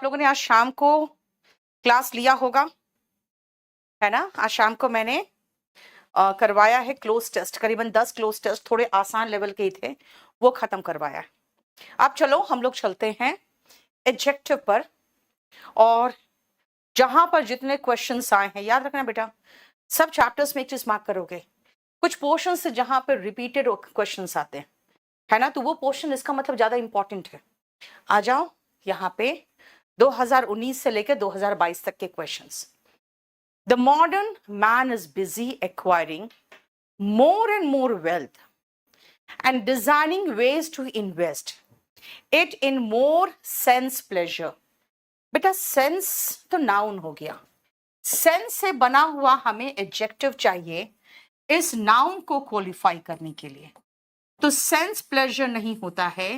लोगों ने आज शाम को क्लास लिया होगा, है ना। आज शाम को मैंने करवाया है क्लोज टेस्ट, करीबन 10 क्लोज टेस्ट, थोड़े आसान लेवल के ही थे, वो खत्म करवाया है। अब चलो हम लोग चलते हैं एडजेक्टिव पर, और जहां पर जितने क्वेश्चंस आए हैं याद रखना बेटा, सब चैप्टर्स में एक चीज मार्क करोगे, कुछ पोर्शन से जहां पर रिपीटेड क्वेश्चंस आते हैं, है ना, तो वो पोर्शन इसका मतलब ज्यादा इंपॉर्टेंट है। आ जाओ यहाँ पे 2019 से लेकर 2022 तक के questions. The modern man is busy acquiring more and more wealth and designing ways to invest it in more sense pleasure। बेटा सेंस तो नाउन हो गया, सेंस से बना हुआ हमें एडजेक्टिव चाहिए इस नाउन को क्वालिफाई करने के लिए। तो सेंस प्लेजर नहीं होता है,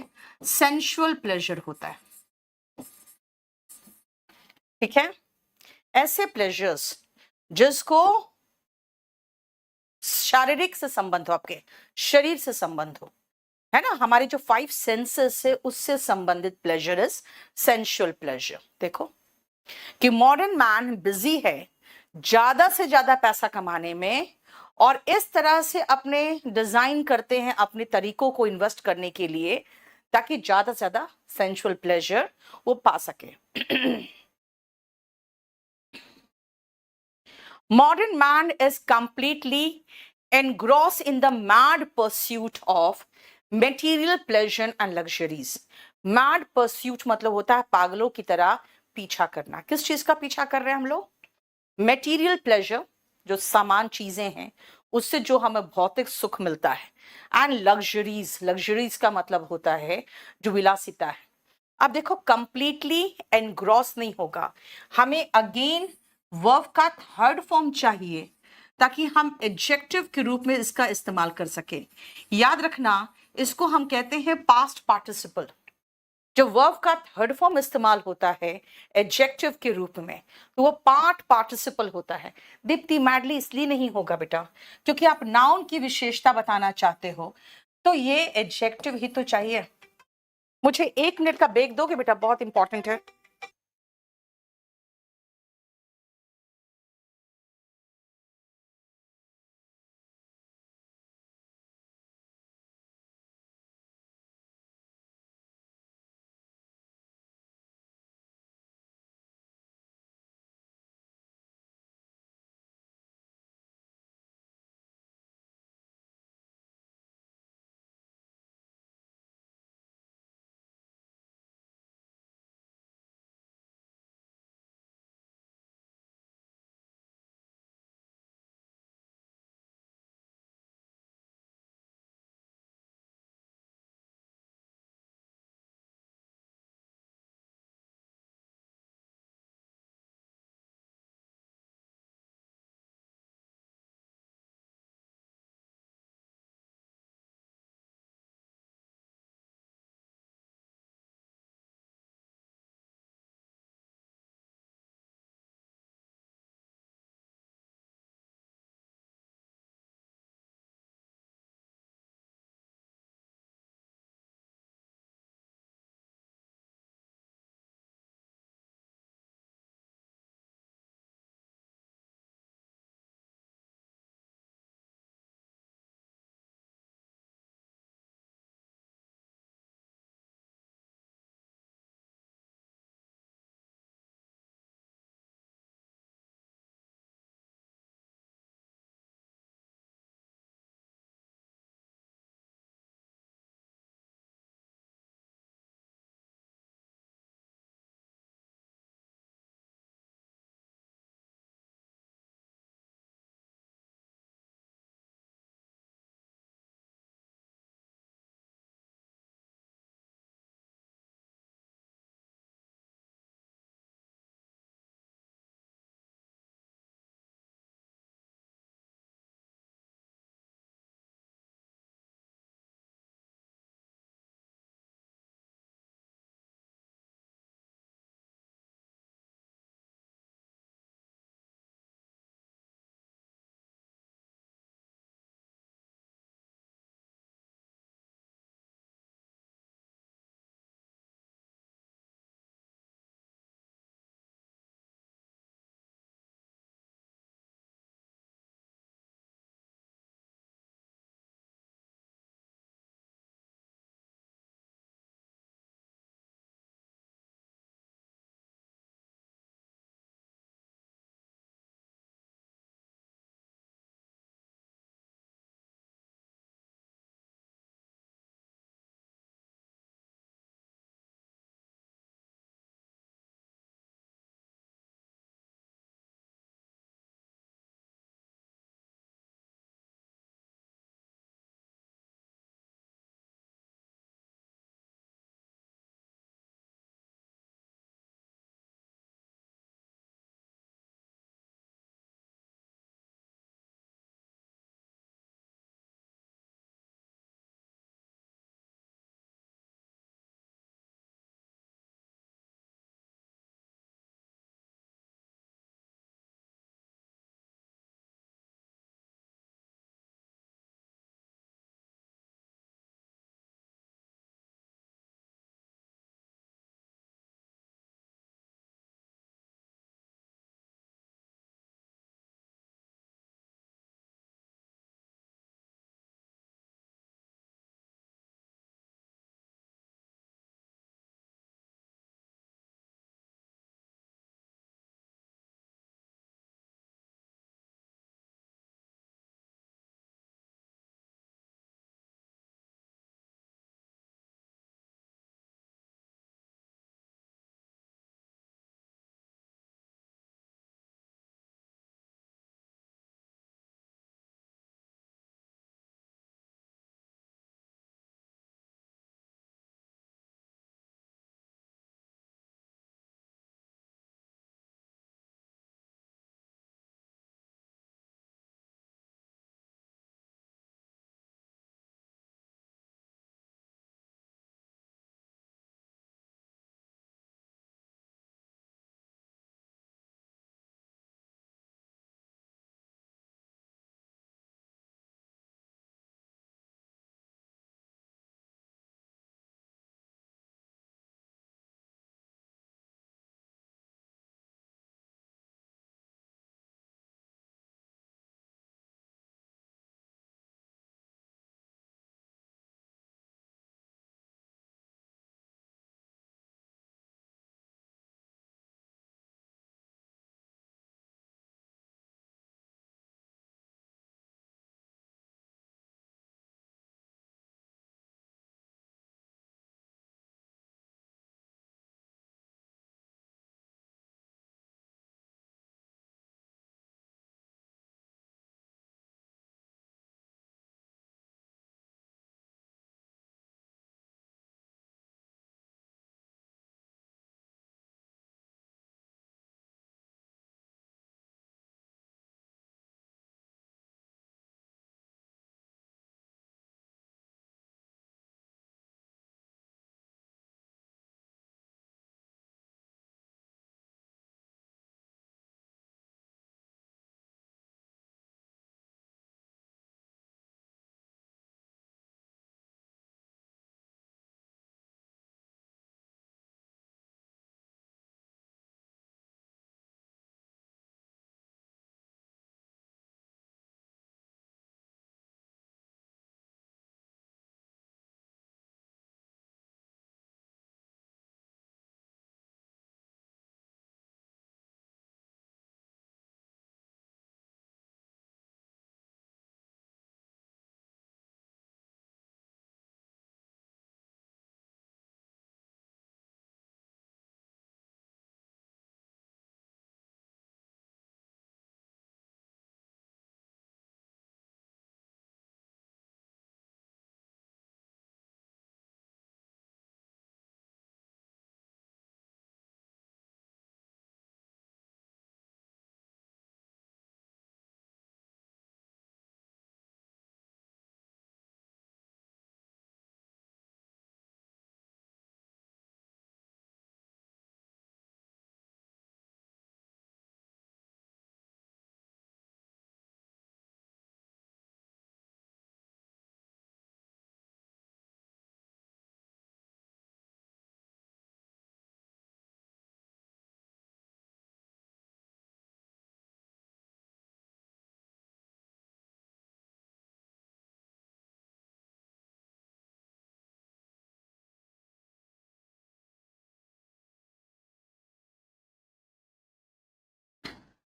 सेंसुअल प्लेजर होता है, ठीक है। ऐसे प्लेजर्स जिसको शारीरिक से संबंध हो, आपके शरीर से संबंध हो, है ना, हमारे जो 5 सेंसेस है उससे संबंधित प्लेजर इज सेंसुअल प्लेजर। देखो कि मॉडर्न मैन बिजी है ज्यादा से ज्यादा पैसा कमाने में, और इस तरह से अपने डिजाइन करते हैं अपने तरीकों को इन्वेस्ट करने के लिए, ताकि ज्यादा से ज्यादा सेंसुअल प्लेजर वो पा सके। Modern man is completely engrossed in the mad pursuit of material pleasure and luxuries। mad pursuit मतलब होता है पागलों की तरह पीछा करना। किस चीज का पीछा कर रहे हैं हम लोग? मेटीरियल प्लेजर, जो सामान चीजें हैं उससे जो हमें भौतिक सुख मिलता है, एंड लग्जरीज, लग्जरीज का मतलब होता है जो विलासिता है। अब देखो कंप्लीटली एनग्रॉस नहीं होगा, हमें अगेन वर्ब का थर्ड फॉर्म चाहिए ताकि हम एडजेक्टिव के रूप में इसका इस्तेमाल कर सके। याद रखना इसको हम कहते हैं पास्ट पार्टिसिपल। जब वर्ब का थर्ड फॉर्म इस्तेमाल होता है एडजेक्टिव के रूप में तो वो पार्ट पार्टिसिपल होता है। दीप्ति मैडली इसलिए नहीं होगा बेटा क्योंकि आप नाउन की विशेषता बताना चाहते हो, तो ये एडजेक्टिव ही तो चाहिए। मुझे 1 मिनट का ब्रेक दोगे बेटा, बहुत इंपॉर्टेंट है।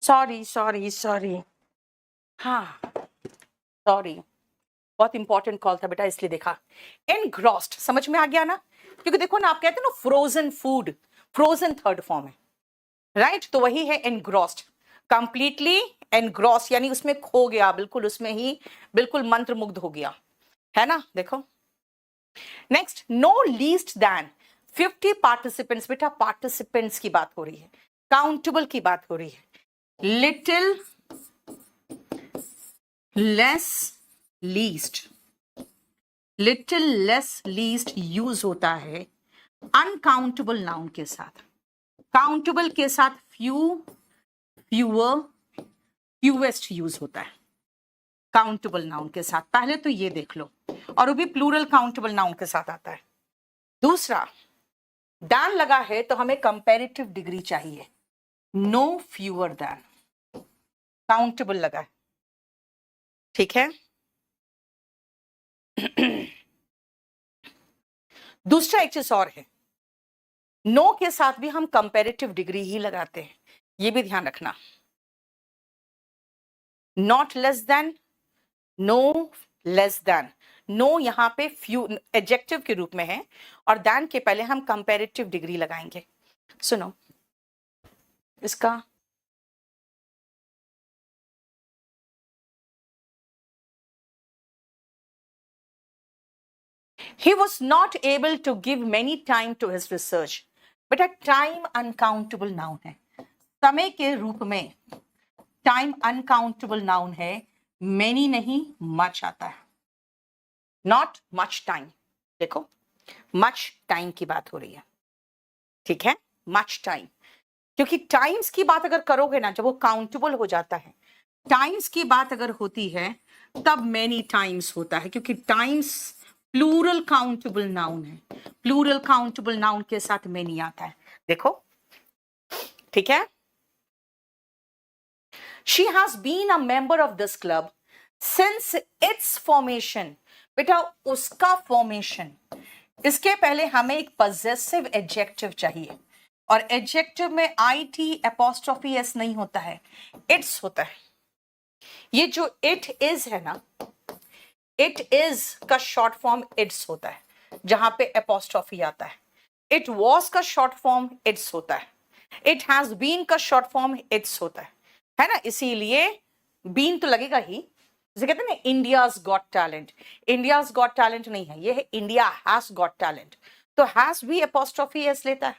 सॉरी सॉरी सॉरी, हाँ सॉरी, बहुत इंपॉर्टेंट कॉल था बेटा इसलिए देखा। एनग्रॉस्ड समझ में आ गया ना, क्योंकि देखो ना आप कहते हैं ना frozen food, frozen third form है, राइट? तो वही है एनग्रॉस्ड, कंप्लीटली एनग्रॉस यानी उसमें खो गया, बिल्कुल उसमें ही बिल्कुल मंत्रमुग्ध हो गया, है ना? देखो next, no least than 50 participants, बेटा पार्टिसिपेंट्स की बात हो रही है, काउंटेबल की बात हो रही है। Little less least, little less least use होता है अनकाउंटेबल नाउन के साथ, काउंटेबल के साथ फ्यू, फ्यूअर, फ्यूएस्ट यूज होता है काउंटेबल नाउन के साथ। पहले तो ये देख लो, और वो भी प्लूरल काउंटेबल नाउन के साथ आता है। दूसरा, दैन लगा है तो हमें कंपैरेटिव डिग्री चाहिए, नो फ्यूअर दैन, काउंटेबल लगा है, ठीक है? दूसरा एक चीज और है, नो के साथ भी हम कंपैरेटिव डिग्री ही लगाते हैं, ये भी ध्यान रखना। Not less than, no less than, no यहां पे फ्यू एडजेक्टिव के रूप में है, और देन के पहले हम कंपैरेटिव डिग्री लगाएंगे। सुनो इसका, he was not able to give many time to his research, बेटा टाइम अनकाउंटेबल नाउन है, समय के रूप में टाइम अनकाउंटेबल नाउन है, मेनी नहीं मच आता है, नॉट मच टाइम, देखो मच टाइम की बात हो रही है, ठीक है? मच टाइम, क्योंकि टाइम्स की बात अगर करोगे ना, जब वो काउंटेबल हो जाता है, टाइम्स की बात अगर होती है तब मेनी टाइम्स होता है, क्योंकि टाइम्स प्लूरल काउंटेबल नाउन है, प्लूरल काउंटेबल नाउन के साथ मेनी आता है, देखो ठीक है? She has been a member of this club since its formation, बेटा उसका फॉर्मेशन, इसके पहले हमें एक पजेसिव एडजेक्टिव चाहिए, और एडजेक्टिव में IT एपोस्ट्रोफी एस नहीं होता है, इट्स होता है। ये जो इट इज है ना, इट इज का शॉर्ट फॉर्म इट्स होता है, जहां पे एपोस्ट्रोफी आता है। इट वॉज का शॉर्ट फॉर्म इट्स होता है, इट हैज बीन का शॉर्ट फॉर्म इट्स होता है ना? इसीलिए बीन तो लगेगा ही, जैसे कहते हैं ना India's got talent, India's got talent नहीं है, ये है इंडिया हैज गॉट टैलेंट, तो हैज भी एपोस्ट्रोफी एस लेता है,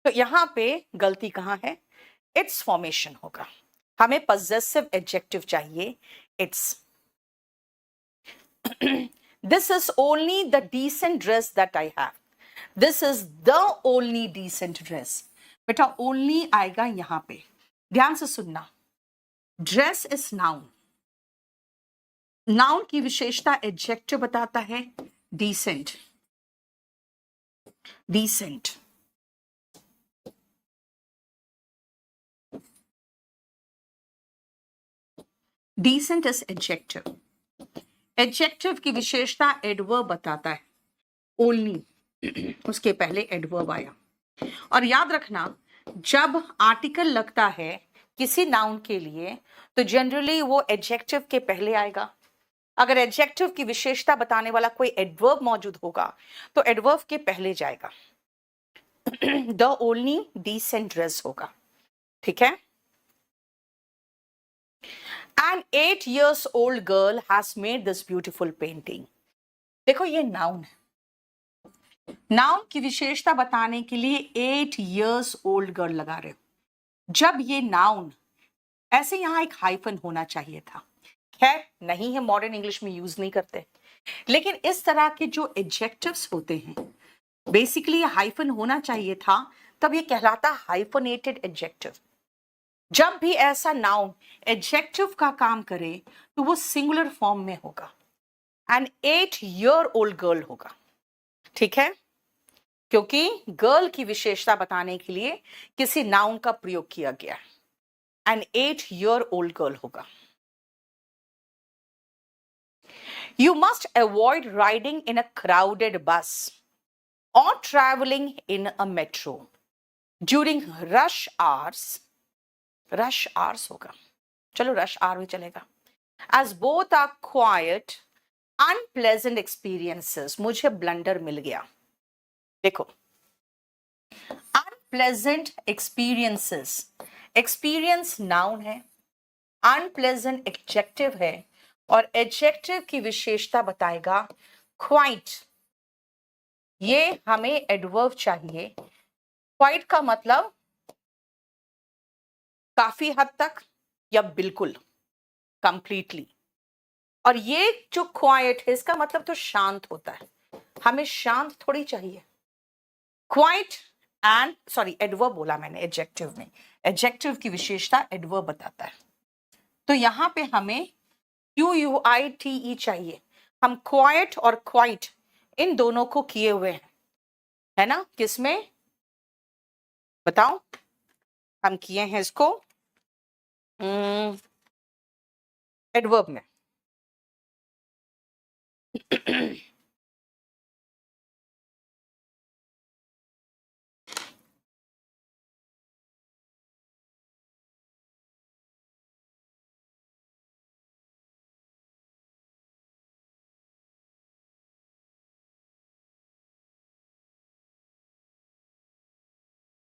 तो यहां पे गलती कहां है? इट्स फॉर्मेशन होगा, हमें पजेसिव एडजेक्टिव चाहिए it's. This is only the decent dress that I have, this is the only decent dress, बेटा only आएगा यहां पे, ध्यान से सुनना। ड्रेस इज नाउन, नाउन की विशेषता एडजेक्टिव बताता है decent, decent, decent is adjective, adjective की विशेषता एडवर्ब बताता है, ओनली उसके पहले एडवर्ब आया, और याद रखना जब आर्टिकल लगता है किसी नाउन के लिए तो जनरली वो एडजेक्टिव के पहले आएगा, अगर एडजेक्टिव की विशेषता बताने वाला कोई एडवर्ब मौजूद होगा तो एडवर्ब के पहले जाएगा, द ओनली डिसेंट ड्रेस होगा, ठीक है? An 8 years old girl has made this beautiful painting, देखो ये नाउन है, नाउन की विशेषता बताने के लिए 8 years old girl लगा रहे हो, जब ये नाउन ऐसे यहां एक हाइफन होना चाहिए था, खैर नहीं है, मॉडर्न इंग्लिश में यूज नहीं करते, लेकिन इस तरह के जो एडजेक्टिव्स होते हैं बेसिकली ये हाइफन होना चाहिए था, तब ये कहलाता हाइफनेटेड एडजेक्टिव। जब भी ऐसा नाउन एडजेक्टिव का काम करे तो वो सिंगुलर फॉर्म में होगा, एन 8 year old गर्ल होगा, ठीक है? क्योंकि गर्ल की विशेषता बताने के लिए किसी नाउन का प्रयोग किया गया है, एन 8 year old गर्ल होगा। You must avoid riding in a crowded bus or traveling in a metro during rush hours rush hours होगा, चलो रश आर भी चलेगा। As both are quite unpleasant experiences, मुझे ब्लंडर मिल गया। देखो unpleasant experiences, experience noun है, unpleasant adjective है, और एडजेक्टिव की विशेषता बताएगा क्वाइट। ये हमें एडवर्ब चाहिए। क्वाइट का मतलब काफी हद तक या बिल्कुल, कंप्लीटली। और ये जो क्वाइट है इसका मतलब तो शांत होता है, हमें शांत थोड़ी चाहिए। क्वाइट एंड सॉरी एडवर्ब बोला मैंने एडजेक्टिव में, एडजेक्टिव की विशेषता एडवर्ब बताता है। तो यहां पे हमें QUITE चाहिए। हम क्वाइट और क्वाइट इन दोनों को किए हुए हैं, है ना? किसमें बताओ? हम किए हैं इसको एडवर्ब में।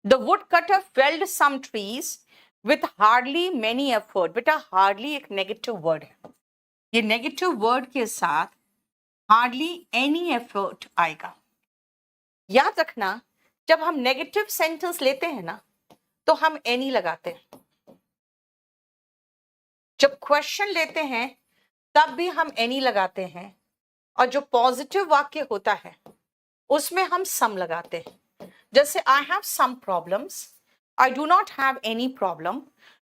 The woodcutter felled some trees with hardly many effort। बेटा hardly एक नेगेटिव वर्ड है, ये नेगेटिव वर्ड के साथ hardly any effort आएगा। याद रखना, जब हम नेगेटिव सेंटेंस लेते हैं ना तो हम एनी लगाते हैं, जब क्वेश्चन लेते हैं तब भी हम एनी लगाते हैं, और जो पॉजिटिव वाक्य होता है उसमें हम सम लगाते हैं। जैसे I have some problems, I do not have any problem,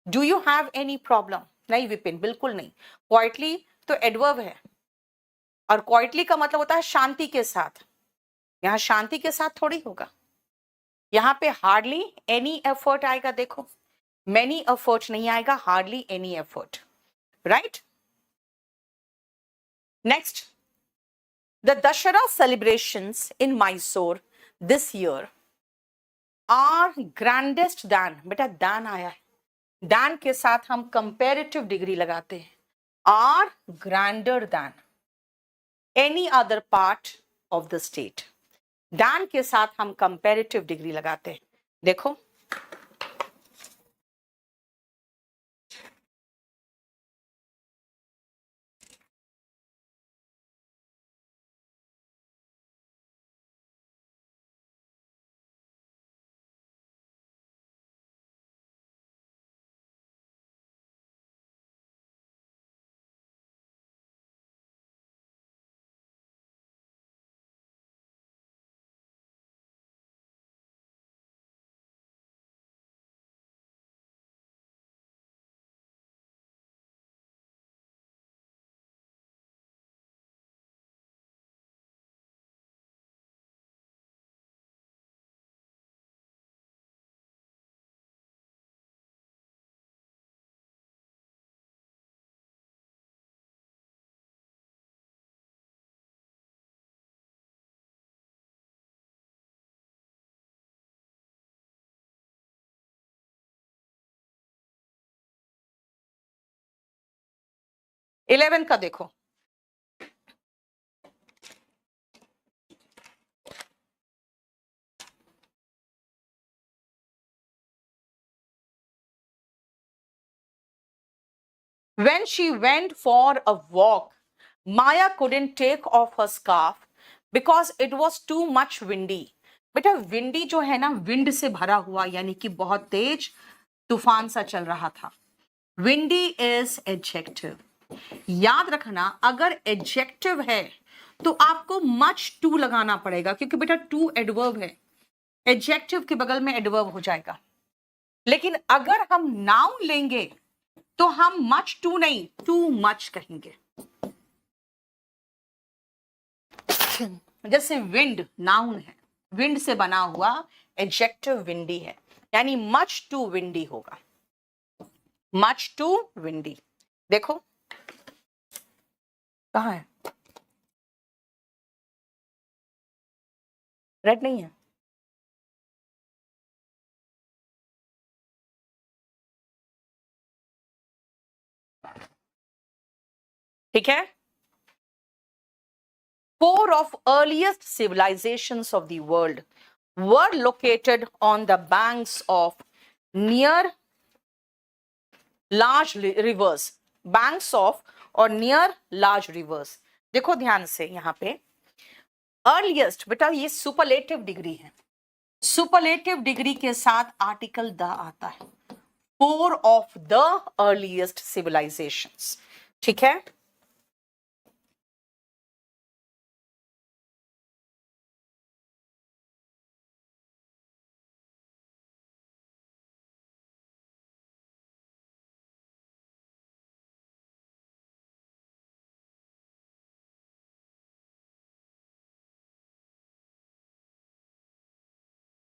do you have any problem? नहीं विपिन, बिल्कुल नहीं। क्वाइटली तो एडवर्ब है, और क्वाइटली का मतलब होता है शांति के साथ। यहां शांति के साथ थोड़ी होगा, यहां पे हार्डली एनी एफर्ट आएगा। देखो मेनी एफर्ट नहीं आएगा, hardly any effort, right? Next, the Dussehra celebrations in Mysore this year are grandest than. बेटा दैन आया है, दैन के साथ हम कंपेरेटिव डिग्री लगाते हैं, are grander than any other part of the state. Than के साथ हम कंपेरेटिव डिग्री लगाते हैं। देखो इलेवन का देखो, when she went for a walk, Maya couldn't take off her scarf because it was too much windy। बेटा windy जो है ना, विंड से भरा हुआ, यानी कि बहुत तेज तूफान सा चल रहा था। Windy is adjective. याद रखना, अगर एडजेक्टिव है तो आपको मच टू लगाना पड़ेगा, क्योंकि बेटा टू एडवर्ब है, एडजेक्टिव के बगल में एडवर्ब हो जाएगा। लेकिन अगर हम नाउन लेंगे तो हम मच टू नहीं, टू मच कहेंगे। जैसे विंड नाउन है, विंड से बना हुआ, एडजेक्टिव विंडी है, यानी मच टू विंडी होगा, मच टू विंडी। देखो कहाँ है, रेड नहीं है। ठीक है। 4 of earliest civilizations of the world were located on the banks of near large rivers, banks of और near large rivers। देखो ध्यान से यहां पे अर्लीस्ट, बेटा ये सुपरलेटिव डिग्री है, सुपरलेटिव डिग्री के साथ आर्टिकल द आता है। 4 of the earliest civilizations, ठीक है।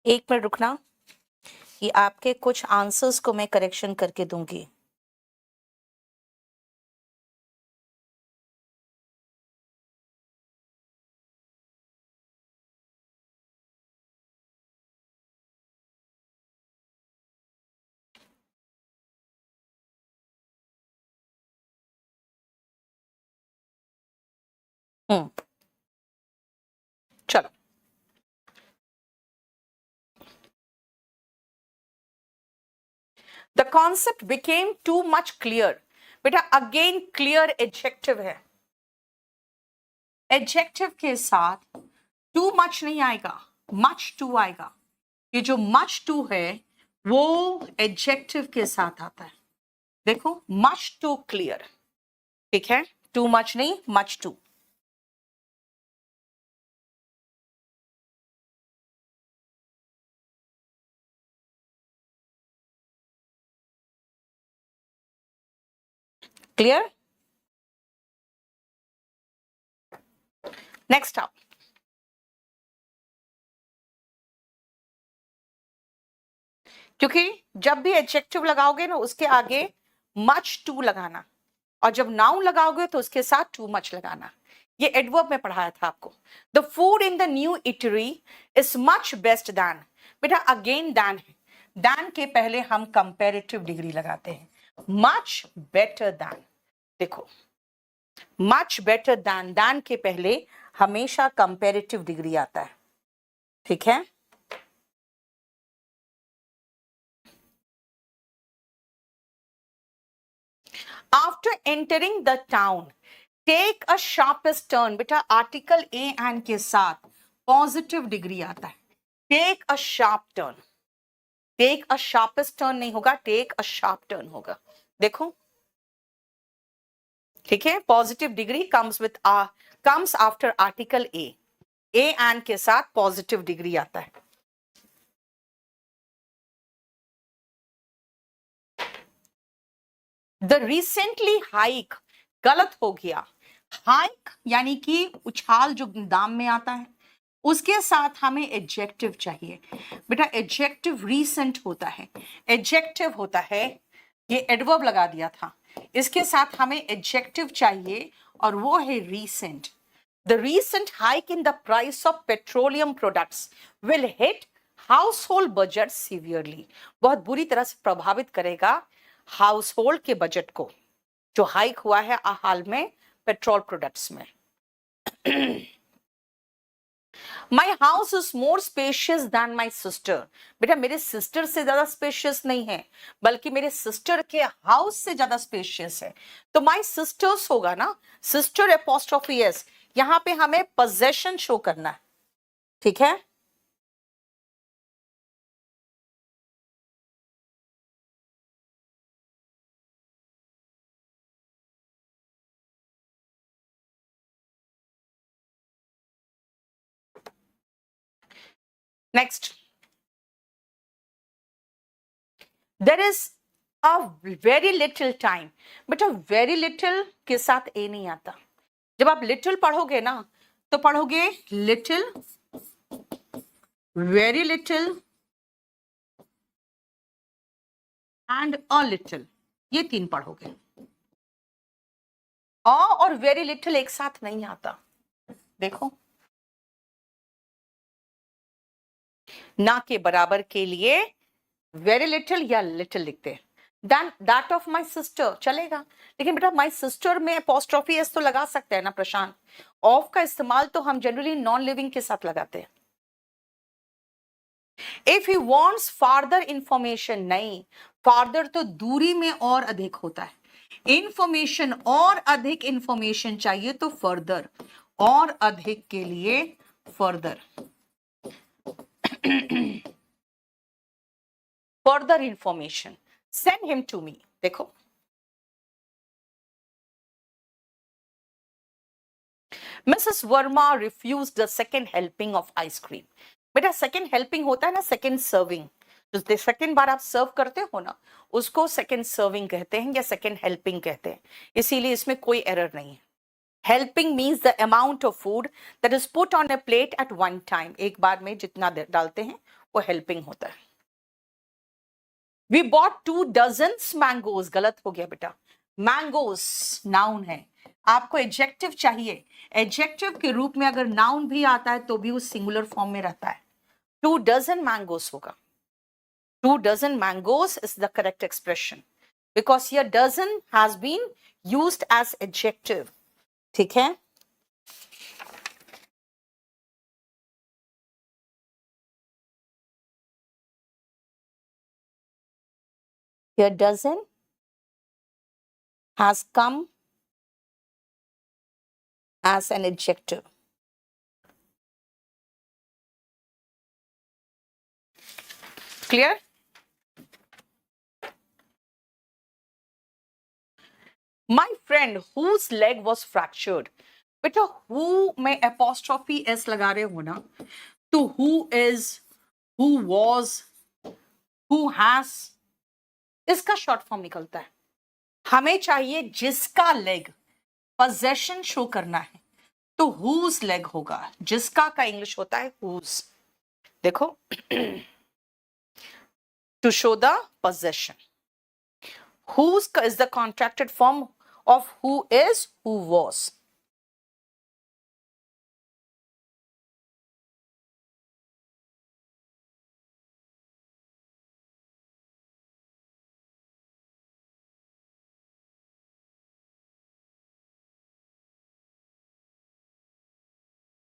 एक मिनट रुकना, कि आपके कुछ आंसर्स को मैं करेक्शन करके दूंगी। चलो, the concept became too much clear. बेटा अगेन क्लियर एडजेक्टिव है, एडजेक्टिव के साथ टू मच नहीं आएगा, मच टू आएगा। ये जो मच टू है वो एडजेक्टिव के साथ आता है। देखो मच टू क्लियर, ठीक है, टू मच नहीं, मच टू। क्लियर। नेक्स्ट आप, क्योंकि जब भी एडजेक्टिव लगाओगे ना उसके आगे मच टू लगाना, और जब नाउन लगाओगे तो उसके साथ टू मच लगाना। ये एडवर्ब में पढ़ाया था आपको। The food in the new eatery is much best than. बेटा अगेन दैन है, दैन के पहले हम कंपैरेटिव डिग्री लगाते हैं, मच बेटर दैन। देखो मच बेटर दैन, दैन के पहले हमेशा कंपैरेटिव डिग्री आता है, ठीक है। After entering the town, take a sharpest turn। बेटा आर्टिकल ए एंड के साथ पॉजिटिव डिग्री आता है। Take a sharp turn, take a sharpest turn नहीं होगा, टेक अ शार्प टर्न होगा। देखो ठीक है, positive degree comes with comes after article a and के साथ पॉजिटिव डिग्री आता है। द रिसेंटली हाइक गलत हो गया, हाइक यानी कि उछाल जो दाम में आता है, उसके साथ हमें एडजेक्टिव चाहिए। बेटा एडजेक्टिव रीसेंट होता है, एडजेक्टिव होता है, ये एडवर्ब लगा दिया था, इसके साथ हमें एडजेक्टिव चाहिए और वो है recent. The recent hike in the price of petroleum products will hit house hold budget severely. बहुत बुरी तरह से प्रभावित करेगा हाउस होल्ड के बजट को, जो हाइक हुआ है हाल में पेट्रोल प्रोडक्ट्स में। My house is more spacious than my sister. बेटा मेरे सिस्टर से ज्यादा स्पेशियस नहीं है, बल्कि मेरे सिस्टर के हाउस से ज्यादा स्पेशियस है। तो माई सिस्टर्स होगा ना, सिस्टर एपोस्ट्रोफी एस, यहां पे हमें पोजेशन शो करना है, ठीक है। Next, there is a very little time. बेटा वेरी लिटिल के साथ ए नहीं आता। जब आप लिटिल पढ़ोगे ना तो पढ़ोगे little, very little and a little, ये तीन पढ़ोगे। और वेरी लिटिल एक साथ नहीं आता। देखो ना के बराबर के लिए वेरी लिटिल या लिटिल लिखते हैं, दैट ऑफ माई सिस्टर चलेगा, लेकिन बेटा माई सिस्टर में अपॉस्ट्रोफी एस तो लगा सकते हैं ना प्रशांत। ऑफ का इस्तेमाल तो हम जनरली नॉन लिविंग के साथ लगाते हैं। If he wants farther information, नहीं, फार्दर तो दूरी में और अधिक होता है, इंफॉर्मेशन और अधिक इंफॉर्मेशन चाहिए तो फर्दर, और अधिक के लिए further, further information, send him to me. देखो Mrs Verma refuse the second helping of ice cream. बेटा सेकेंड हेल्पिंग होता है ना, सेकेंड सर्विंग, जो सेकेंड बार आप सर्व करते हो ना, उसको सेकेंड सर्विंग कहते हैं या सेकेंड हेल्पिंग कहते हैं, इसीलिए इसमें कोई एरर नहीं है। Helping means the amount of food that is put on a plate at one time, एक बार में जितना डालते हैं वो हेल्पिंग होता है। वी बॉट 2 डजन्स मैंगोज, गलत हो गया बेटा, मैंगोज नाउन है, आपको एडजेक्टिव चाहिए, एडजेक्टिव के रूप में अगर नाउन भी आता है तो भी उस सिंगुलर फॉर्म में रहता है। 2 डजन मैंगोज होगा, 2 dozen mangoes is the correct expression because here dozen has been used as adjective, ठीक है। Here dozen has come as an adjective, clear। My friend whose leg was fractured, बेटा who में apostrophe s लगा रहे हो ना, तो who is, who was, who has, इसका शॉर्ट फॉर्म निकलता है। हमें चाहिए जिसका लेग, पोजेशन शो करना है तो whose leg होगा, जिसका का इंग्लिश होता है whose। देखो to show the possession, whose is the contracted form of who is, who was।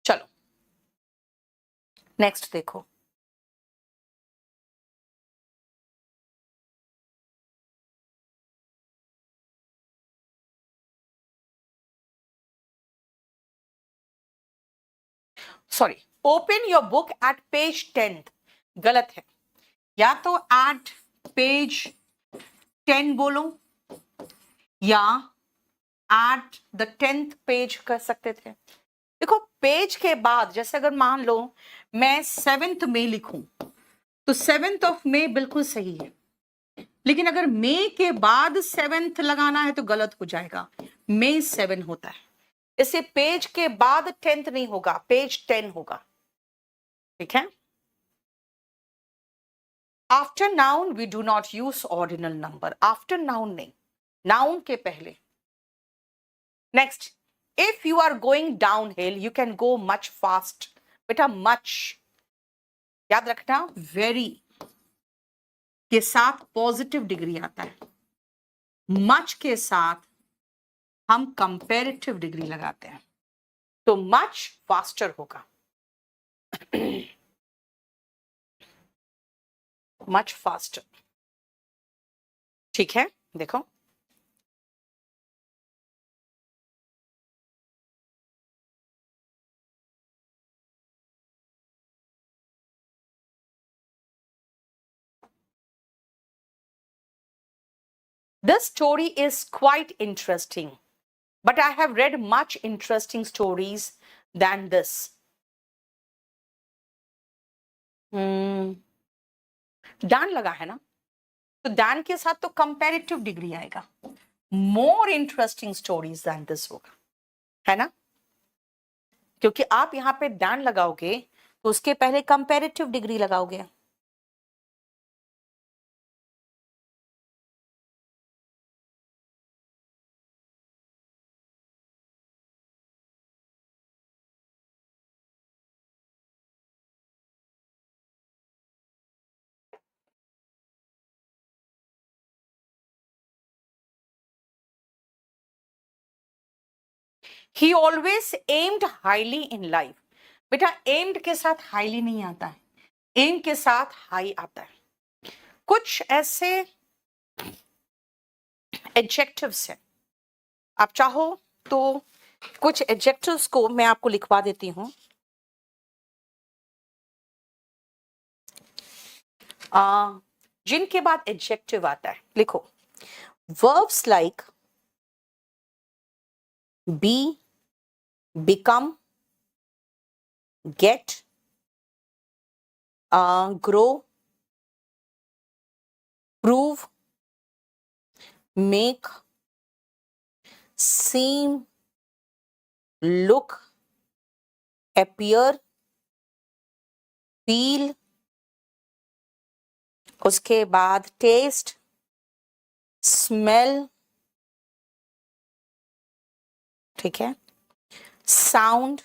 चलो नेक्स्ट देखो, sorry, open your book at page 10th, गलत है, या तो एट पेज 10 बोलो या एट द 10th पेज कर सकते थे। देखो पेज के बाद जैसे अगर मान लो मैं 7th में लिखूं तो 7th ऑफ मे बिल्कुल सही है, लेकिन अगर मई के बाद 7th लगाना है तो गलत हो जाएगा, मई 7 होता है, इसे पेज के बाद 10th नहीं होगा, पेज 10 होगा, ठीक है। After noun we do not use ordinal number, after noun नहीं, नाउन के पहले। Next, if you are going down hill you can go much fast, बेटा मच याद रखना, वेरी के साथ पॉजिटिव डिग्री आता है, मच के साथ हम कंपेरेटिव डिग्री लगाते हैं, तो मच फास्टर होगा, मच फास्टर, ठीक है। देखो this story is quite interesting but I have read much interesting stories than this। डान लगा है ना, तो डान के साथ तो कंपैरेटिव डिग्री आएगा, more interesting stories than this होगा, है ना, क्योंकि आप यहां पे डान लगाओगे तो उसके पहले कंपैरेटिव डिग्री लगाओगे। ही always aimed highly in life. बेटा एम्ड के साथ हाईली नहीं आता है, एम के साथ हाई आता है। कुछ ऐसे एडजेक्टिव्स हैं, आप चाहो तो कुछ एडजेक्टिव्स को मैं आपको लिखवा देती हूं। जिनके बाद एडजेक्टिव आता है, लिखो। Verbs like be, become, get, grow, prove, make, seem, look, appear, feel, उसके बाद टेस्ट, स्मेल, ठीक है, साउंड,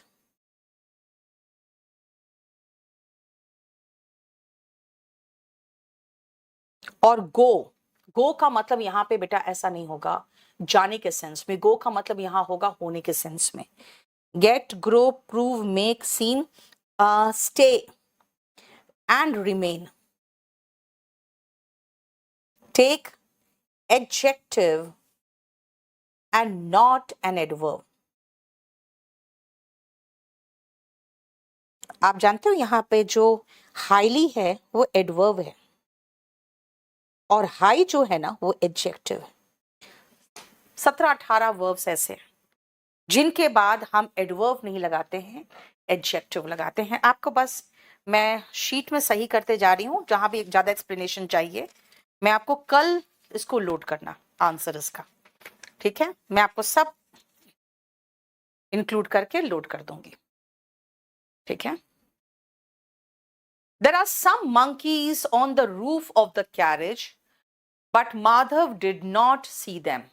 और गो। गो का मतलब यहां पे बेटा ऐसा नहीं होगा जाने के सेंस में, गो का मतलब यहां होगा होने के सेंस में। Get, grow, prove, make, seem, stay and remain. Take, adjective and not an adverb. आप जानते हो यहां पे जो हाईली है वो एडवर्ब है, और हाई जो है ना वो एडजेक्टिव है। 17-18 वर्ब्स ऐसे हैं जिनके बाद हम एडवर्ब नहीं लगाते हैं, एडजेक्टिव लगाते हैं। आपको बस मैं शीट में सही करते जा रही हूं, जहां भी ज्यादा एक्सप्लेनेशन चाहिए मैं आपको कल इसको लोड करना, आंसर इसका, ठीक है, मैं आपको सब इंक्लूड करके लोड कर दूंगी, ठीक है। There are some monkeys on the roof of the carriage, but Madhav did not see them.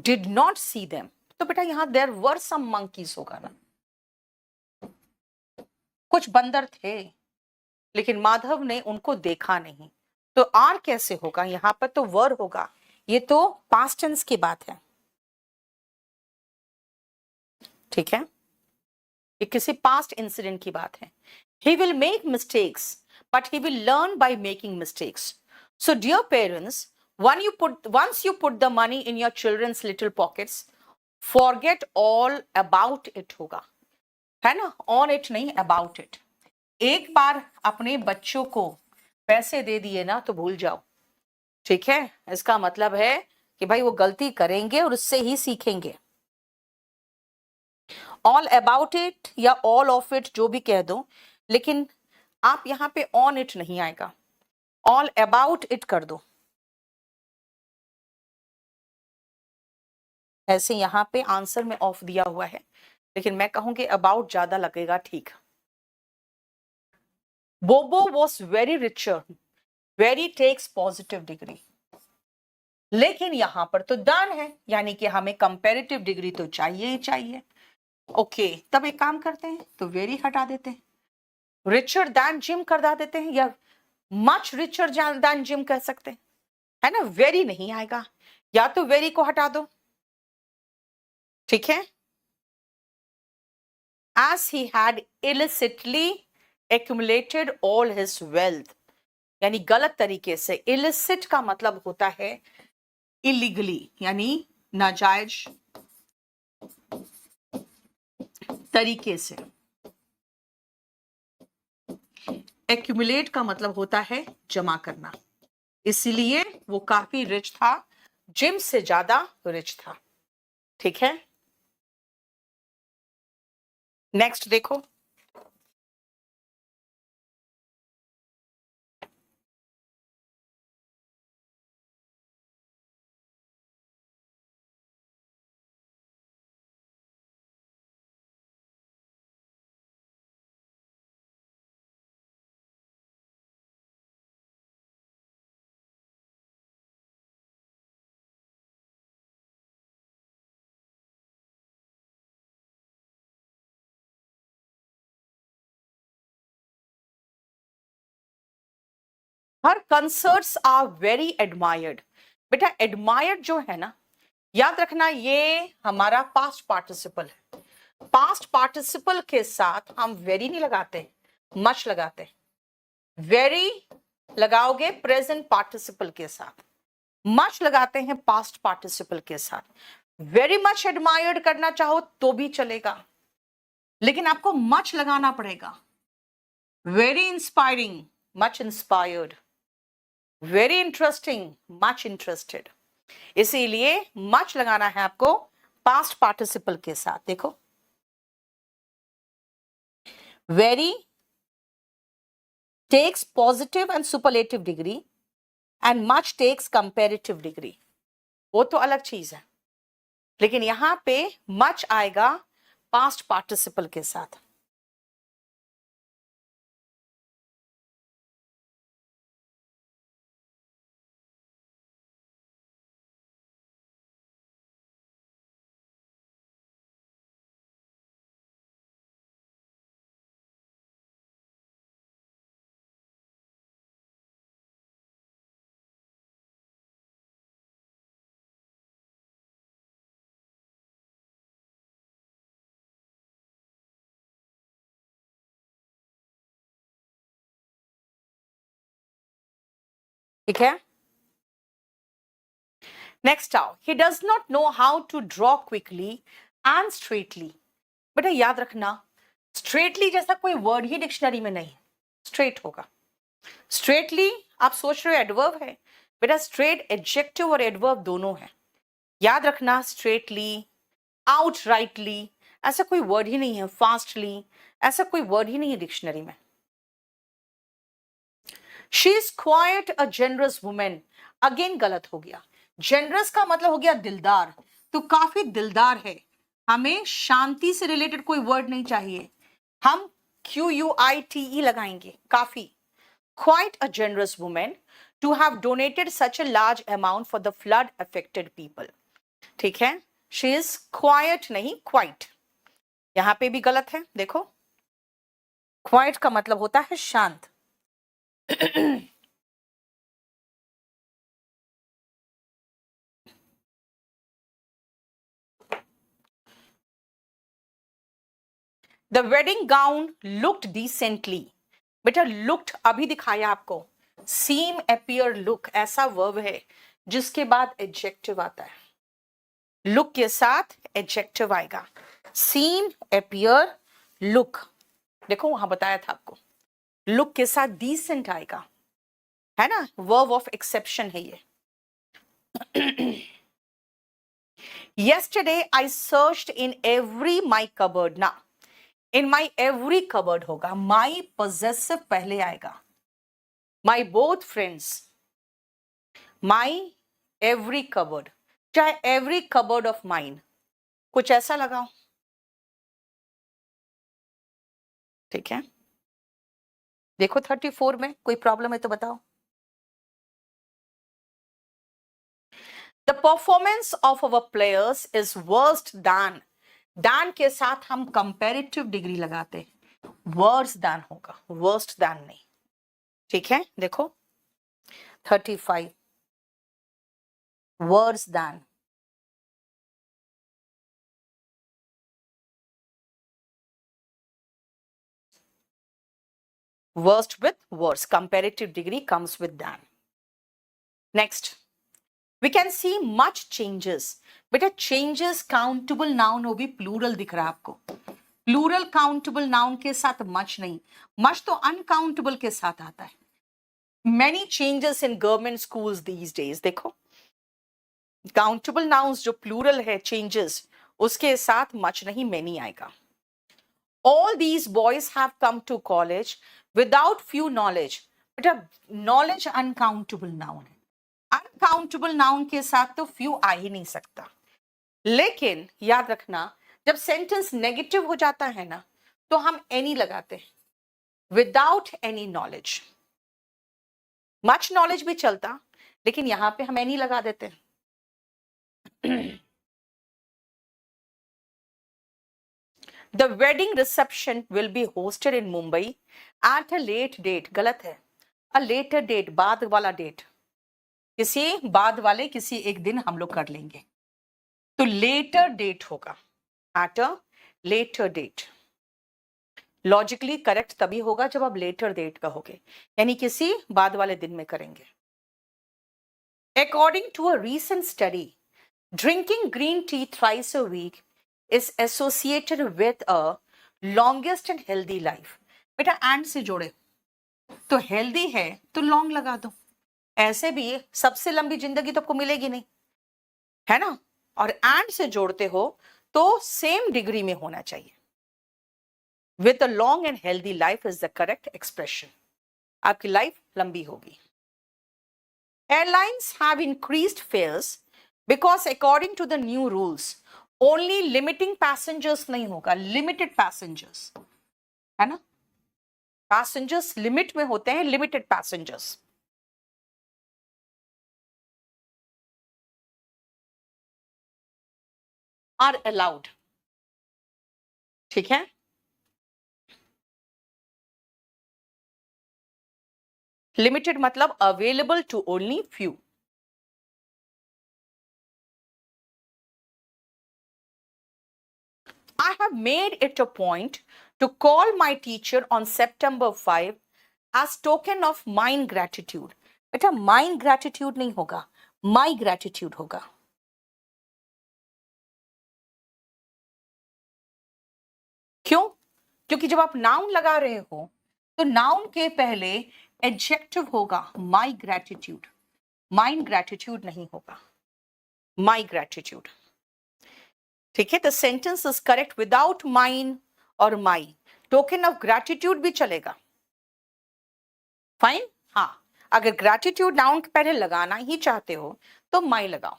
Did not see them. तो बेटा यहाँ there were some monkeys होगा ना, कुछ बंदर थे लेकिन माधव ने उनको देखा नहीं। तो आर कैसे होगा, यहां पर तो वर होगा, ये तो पास्ट टेंस की बात है, ठीक है, ये किसी पास्ट इंसिडेंट की बात है। He will make mistakes but he will learn by making mistakes. So dear parents, once you put the money in your children's little pockets, forget all about it होगा, है ना, on it नहीं, about it। एक बार अपने बच्चों को पैसे दे दिए ना तो भूल जाओ, ठीक है। इसका मतलब है कि भाई वो गलती करेंगे और उससे ही सीखेंगे। ऑल अबाउट इट या ऑल ऑफ इट जो भी कह दो, लेकिन आप यहां पे ऑन इट नहीं आएगा, ऑल अबाउट इट कर दो। ऐसे यहां पे आंसर में ऑफ दिया हुआ है, लेकिन मैं कहूंगी अबाउट ज्यादा लगेगा, ठीक। Bobo was very richer, very takes positive degree, लेकिन यहां पर तो डन है, यानी कि हमें कंपेरेटिव डिग्री तो चाहिए ही चाहिए। ओके, तब एक काम करते हैं, तो वेरी हटा देते हैं, रिचर दैन जिम कर देते हैं, या मच रिचर दैन जिम कह सकते हैं, है ना। वेरी नहीं आएगा, या तो वेरी को हटा दो, ठीक है। as he had illicitly accumulated all his wealth, यानी गलत तरीके से। illicit का मतलब होता है illegally, यानी नाजायज तरीके से। accumulate का मतलब होता है जमा करना, इसलिए वो काफी रिच था, जिम से ज्यादा रिच था, ठीक है। नेक्स्ट देखो, हर कंसर्ट्स आर वेरी एडमायर्ड। बेटा एडमायर्ड जो है ना, याद रखना ये हमारा पास्ट पार्टिसिपल है। पास्ट पार्टिसिपल के साथ हम वेरी नहीं लगाते, मच लगाते। वेरी लगाओगे प्रेजेंट पार्टिसिपल के साथ, मच लगाते हैं पास्ट पार्टिसिपल के साथ। वेरी मच एडमायर्ड करना चाहो तो भी चलेगा, लेकिन आपको मच लगाना पड़ेगा। Very inspiring, much inspired. Very interesting, much interested. इसीलिए मच लगाना है आपको पास्ट पार्टिसिपल के साथ। देखो, very takes positive and superlative degree and much takes comparative degree, वो तो अलग चीज है, लेकिन यहां पे मच आएगा पास्ट पार्टिसिपल के साथ। ठीक है, नेक्स्ट आओ। He does not know how to draw quickly and straightly. बेटा याद रखना, स्ट्रेटली जैसा कोई वर्ड ही डिक्शनरी में नहीं, स्ट्रेट होगा। स्ट्रेटली आप सोच रहे हो एडवर्ब है, बेटा स्ट्रेट एडजेक्टिव और एडवर्ब दोनों है। याद रखना, स्ट्रेटली, आउटराइटली ऐसा कोई वर्ड ही नहीं है, फास्टली ऐसा कोई वर्ड ही नहीं है डिक्शनरी में। She is quite a generous women, again गलत हो गया। जेनरस का मतलब हो गया दिलदार, तो काफी दिलदार है। हमें शांति से रिलेटेड कोई वर्ड नहीं चाहिए, हम QUITE लगाएंगे, काफी। Quite a generous women to have donated such a large amount for the flood affected people. ठीक है, शी इज क्वाइट नहीं क्वाइट, यहां पे भी गलत है। देखो, क्वाइट का मतलब होता है शांत। The wedding gown looked decently. बेटा लुक्ड अभी दिखाया आपको, सीम, अपीयर, लुक ऐसा वर्ब है जिसके बाद एडजेक्टिव आता है। लुक के साथ एडजेक्टिव आएगा, सीम, अपीयर, लुक। देखो वहां बताया था आपको, लुक के साथ डिसेंट आएगा, है ना, वर्ब ऑफ एक्सेप्शन है ये। Yesterday I searched in every my cupboard. ना, in my every cupboard होगा, my possessive पहले आएगा, my both friends, my every cupboard, चाहे every cupboard of mine, कुछ ऐसा लगाओ। ठीक है, देखो 34 में कोई प्रॉब्लम है तो बताओ। The performance of our players is worse than, than के साथ हम कंपैरेटिव डिग्री लगाते हैं, worse than होगा, worst than नहीं। ठीक है, देखो 35, worse than। Worst with worse, comparative degree comes with than. Next, we can see much changes. बेटा changes countable noun हो भी plural दिख रहा है आपको, plural countable noun के साथ much नहीं, much तो uncountable के साथ आता है। Many changes in government schools these days, देखो countable nouns जो plural है changes, उसके साथ much नहीं many आएगा। All these boys have come to college without few knowledge. बेटा knowledge uncountable noun है, अनकाउंटेबल नाउन के साथ तो फ्यू आ ही नहीं सकता। लेकिन याद रखना, जब सेंटेंस नेगेटिव हो जाता है ना तो हम एनी लगाते हैं, without any knowledge. Much knowledge भी चलता, लेकिन यहां पे हम एनी लगा देते हैं। The wedding reception will be hosted in Mumbai at a late date, गलत है। अ लेटर डेट, बाद वाला डेट, किसी बाद वाले किसी एक दिन हम लोग कर लेंगे। तो लेटर डेट होगा, at a later date. Logically correct तभी होगा जब आप लेटर डेट कहोगे, यानी किसी बाद वाले दिन में करेंगे। According to a recent study, drinking green tea thrice a week is associated with a longest and healthy life. बेटा एंड से जोड़े, तो हेल्दी है तो लॉन्ग लगा दो, ऐसे भी सबसे लंबी जिंदगी तो आपको मिलेगी नहीं, है ना, और एंड से जोड़ते हो तो सेम डिग्री में होना चाहिए। With a long and healthy life is the correct expression, आपकी लाइफ लंबी होगी। Airlines have increased fares because according to the new rules, only limiting passengers नहीं होगा, limited passengers, है ना, passengers limit में होते हैं, limited passengers। are allowed, ठीक है। Limited मतलब available to only few। I have made it a point to call my teacher on September 5 as token of my gratitude। बेटा my gratitude नहीं होगा, my gratitude होगा। क्यों? क्योंकि जब आप नाउन लगा रहे हो तो नाउन के पहले एडजेक्टिव होगा माई ग्रेटिट्यूड, माइन ग्रेटिट्यूड नहीं होगा, माई ग्रेटिट्यूड, ठीक है। The sentence is correct without mine और माई, टोकन ऑफ ग्रेटिट्यूड भी चलेगा, फाइन। हाँ, अगर ग्रेटिट्यूड नाउन के पहले लगाना ही चाहते हो तो माई लगाओ,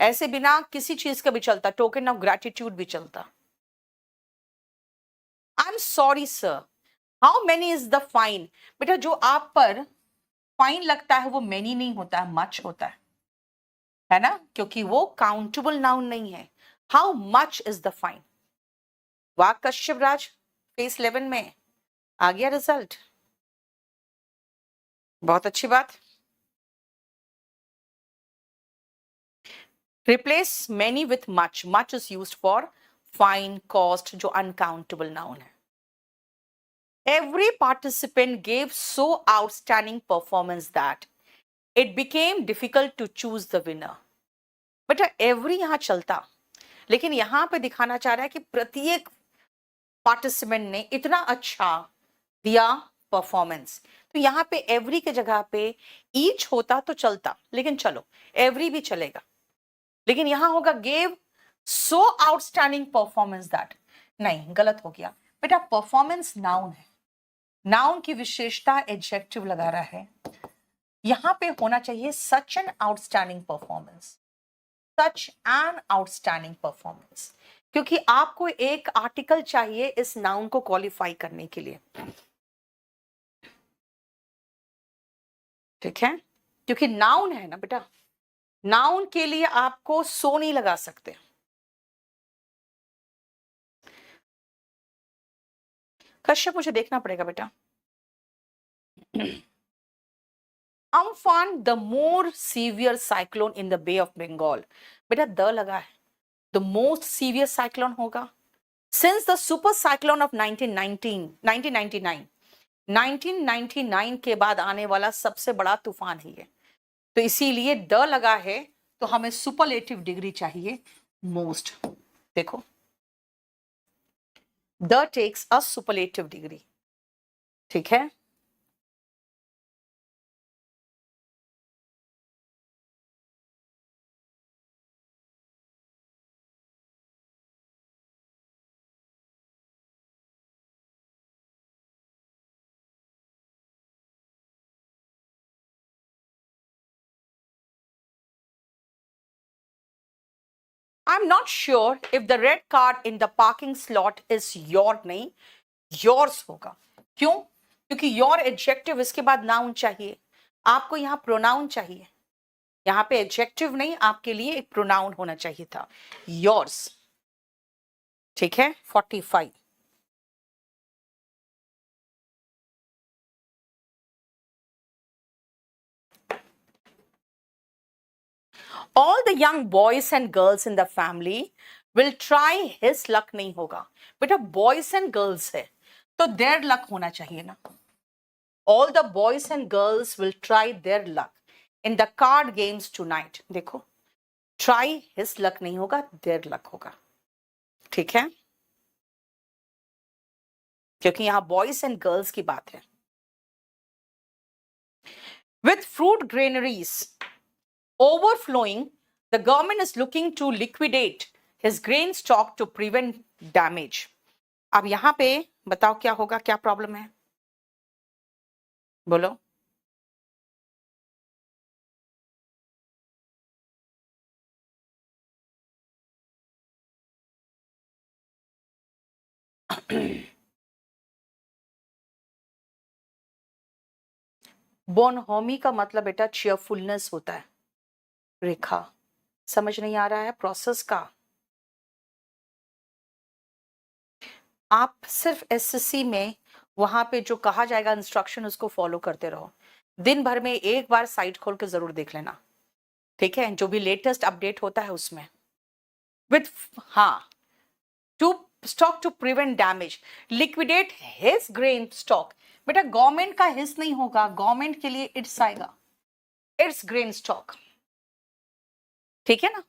ऐसे बिना किसी चीज का भी चलता, टोकन ऑफ ग्रेटिट्यूड भी चलता। I am sorry sir, how many is the fine. बेटा जो आप पर फाइन लगता है वो मेनी नहीं होता है, मच होता है ना, क्योंकि वो काउंटेबल नाउन नहीं है। How much is the fine. वाह कश्यप राज, फेस 11 में आ गया रिजल्ट, बहुत अच्छी बात। Replace many with much, much is used for fine, cost, जो अनकाउंटेबल नाउन है। Every participant gave so outstanding performance that it became difficult to choose the winner। बेटा every यहां चलता, लेकिन यहां पे दिखाना चाह रहा है कि प्रत्येक पार्टिसिपेंट ने इतना अच्छा दिया परफॉर्मेंस, तो यहाँ पे एवरी के जगह पे ईच होता तो चलता, लेकिन चलो एवरी भी चलेगा, लेकिन यहां होगा gave so outstanding performance that, नहीं गलत हो गया बेटा। परफॉर्मेंस नाउन है, नाउन की विशेषता एडजेक्टिव लगा रहा है, यहां पे होना चाहिए such an outstanding performance, such an outstanding performance, क्योंकि आपको एक आर्टिकल चाहिए इस नाउन को क्वालिफाई करने के लिए, ठीक है, क्योंकि नाउन है ना बेटा, नाउन के लिए आपको सो नहीं लगा सकते। कश्यप मुझे देखना पड़ेगा बेटा। Amphan, the more severe cyclone in the Bay of Bengal, बेटा द लगा है, the most severe cyclone होगा since the super cyclone of 1999 के बाद आने वाला सबसे बड़ा तूफान है ये, तो इसीलिए द लगा है, तो हमें सुपरलेटिव डिग्री चाहिए मोस्ट। देखो the takes a superlative degree, ठीक है। I'm not sure if the red card in the parking slot is your, नहीं yours होगा। क्यों? क्योंकि your एडजेक्टिव इसके बाद नाउन चाहिए, आपको यहाँ प्रोनाउन चाहिए, यहाँ पे एडजेक्टिव नहीं, आपके लिए एक प्रोनाउन होना चाहिए था, yours, ठीक है। 45। All the young boys and girls in the family will try his luck नहीं होगा बेटा, बॉयज एंड गर्ल्स है तो देयर लक होना चाहिए ना. All the boys and girls will try their luck in the card games tonight. देखो, try his luck नहीं होगा, देयर लक होगा. ठीक है, क्योंकि यहां बॉयज एंड गर्ल्स की बात है. With fruit granaries overflowing, the government is looking to liquidate his grain stock to prevent damage. अब यहां पे बताओ क्या होगा, क्या प्रॉब्लम है, बोलो. बोनहोमी का मतलब बेटा चीयरफुलनेस होता है. रेखा, समझ नहीं आ रहा है प्रोसेस का. आप सिर्फ एसएससी में वहां पे जो कहा जाएगा इंस्ट्रक्शन उसको फॉलो करते रहो. दिन भर में एक बार साइट खोल के जरूर देख लेना. ठीक है, जो भी लेटेस्ट अपडेट होता है उसमें. विथ हाँ, to stock to prevent damage, liquidate his grain stock. बेटा गवर्नमेंट का हिस नहीं होगा, गवर्नमेंट के लिए इट्स आएगा, इट्स ग्रेन स्टॉक. ठीक है ना.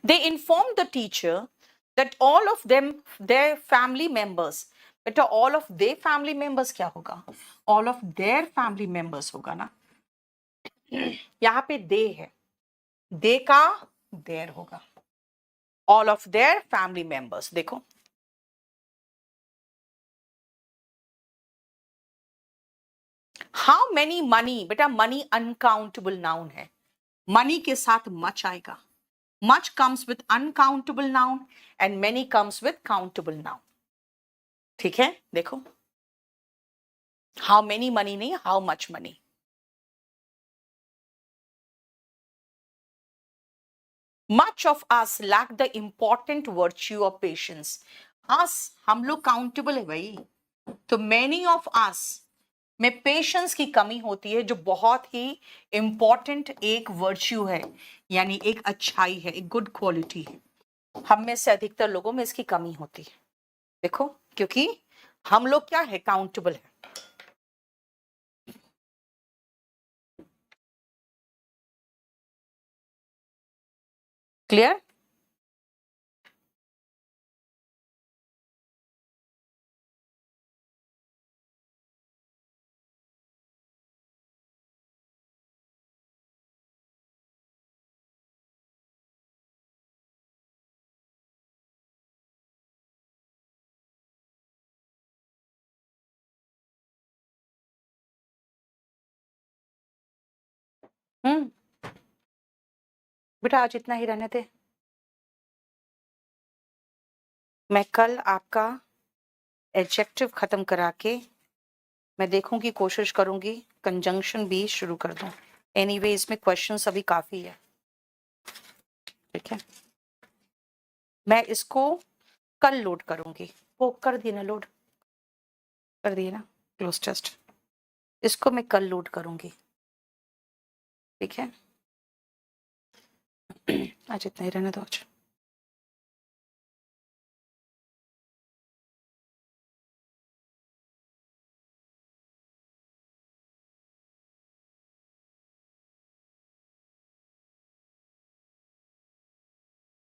They informed the teacher that all of them, their family members. बेटा all of their family members क्या होगा, all of their family members होगा ना. यहाँ पे they है, they का their होगा, all of their family members. देखो, हाउ मेनी मनी, बेटा मनी अनकाउंटेबल नाउन है, मनी के साथ मच आएगा. Much comes with uncountable noun and many comes with countable noun. ठीक है, देखो हाउ मेनी मनी नहीं, how much money. Much of us lack the important virtue of patience. Us हम लोग काउंटेबल है भाई, तो मेनी ऑफ अस में पेशेंस की कमी होती है, जो बहुत ही इंपॉर्टेंट एक वर्च्यू है, यानी एक अच्छाई है, एक गुड क्वालिटी है. हम में से अधिकतर लोगों में इसकी कमी होती है. देखो, क्योंकि हम लोग क्या है, काउंटेबल है. क्लियर. बेटा आज इतना ही रहने दे. मैं कल आपका एडजेक्टिव खत्म करा के मैं देखूंगी, कोशिश करूंगी कंजंक्शन भी शुरू कर दूं. एनीवे इसमें क्वेश्चंस अभी काफी है. ठीक है, मैं इसको कल लोड करूंगी. वो कर दिए ना, लोड कर दिए ना, क्लोज टेस्ट. इसको मैं कल लोड करूंगी. ठीक है, आज इतना ही रहने दो आज.